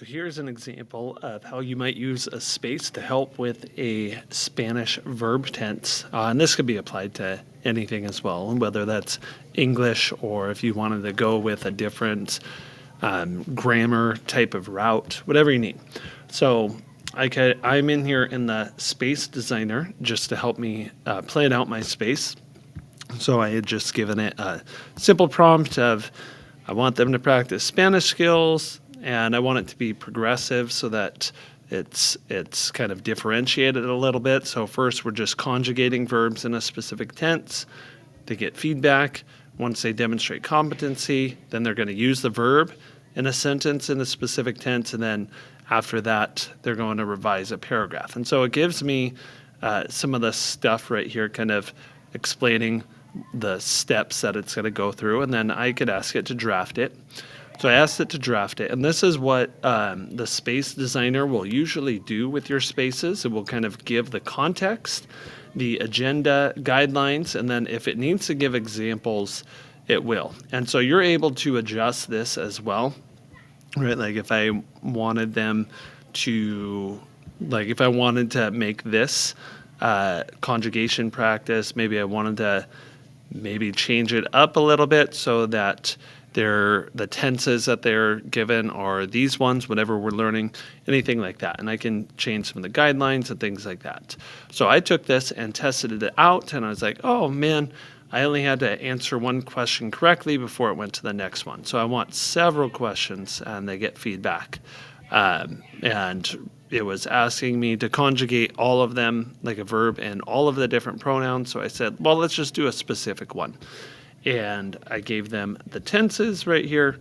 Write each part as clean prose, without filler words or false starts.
So here's an example of how you might use a space to help with a Spanish verb tense. And this could be applied to anything as well, whether that's English or if you wanted to go with a different grammar type of route, whatever you need. So I'm in here in the space designer just to help me plan out my space. So I had just given it a simple prompt of I want them to practice Spanish skills and I want it to be progressive so that it's kind of differentiated a little bit. So first we're just conjugating verbs in a specific tense. They get feedback. Once they demonstrate competency, then they're going to use the verb in a sentence in a specific tense, and then after that they're going to revise a paragraph. And so it gives me some of the stuff right here kind of explaining the steps that it's going to go through, and then I could ask it to draft it. So I asked it to draft it, and this is what the space designer will usually do with your spaces. It will kind of give the context, the agenda, guidelines, and then if it needs to give examples, it will. And so you're able to adjust this as well, right? Like if I wanted them to, if I wanted to make this conjugation practice, maybe I wanted to change it up a little bit so that the tenses that they're given are these ones, whenever we're learning, anything like that. And I can change some of the guidelines and things like that. So I took this and tested it out, and I was like, oh man, I only had to answer one question correctly before it went to the next one. So I want several questions, and they get feedback. And it was asking me to conjugate all of them, like a verb, and all of the different pronouns. So I said, well, let's just do a specific one. And I gave them the tenses right here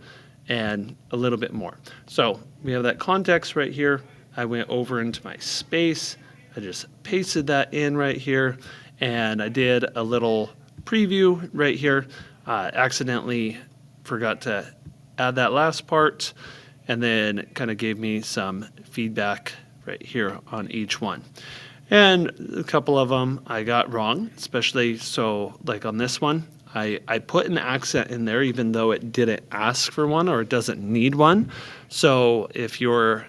and a little bit more. So we have that context right here. I went over into my space. I just pasted that in right here. And I did a little preview right here. Accidentally forgot to add that last part. And then kind of gave me some feedback right here on each one. And a couple of them I got wrong, especially so like on this one. I put an accent in there even though it didn't ask for one or it doesn't need one. So if you're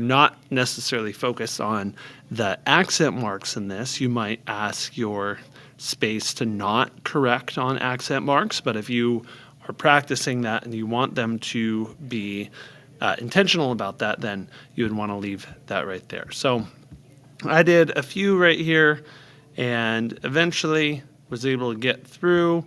not necessarily focused on the accent marks in this, you might ask your space to not correct on accent marks. But if you are practicing that and you want them to be intentional about that, then you would want to leave that right there. So I did a few right here and eventually was able to get through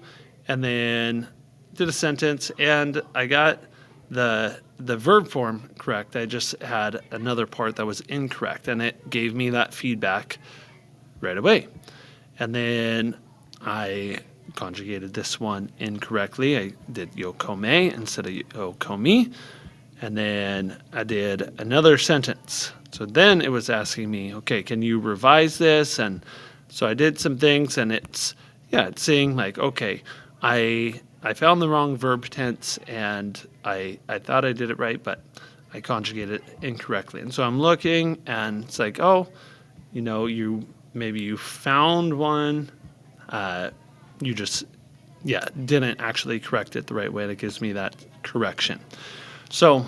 and then did a sentence, and I got the verb form correct. I just had another part that was incorrect, and it gave me that feedback right away. And then I conjugated this one incorrectly. I did yo come instead of yo come, and then I did another sentence. So then it was asking me, okay, can you revise this? And so I did some things, and it's saying like, okay, I found the wrong verb tense, and I thought I did it right, but I conjugated it incorrectly. And so I'm looking, and it's like, oh, you found one, you just didn't actually correct it the right way. That gives me that correction. So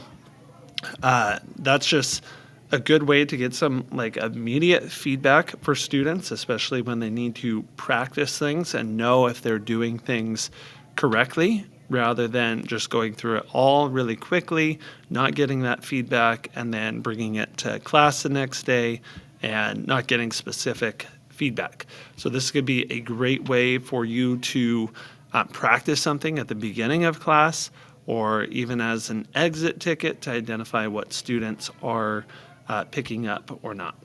that's just a good way to get some immediate feedback for students, especially when they need to practice things and know if they're doing things correctly, rather than just going through it all really quickly, not getting that feedback, and then bringing it to class the next day and not getting specific feedback. So this could be a great way for you to practice something at the beginning of class, or even as an exit ticket to identify what students are picking up or not.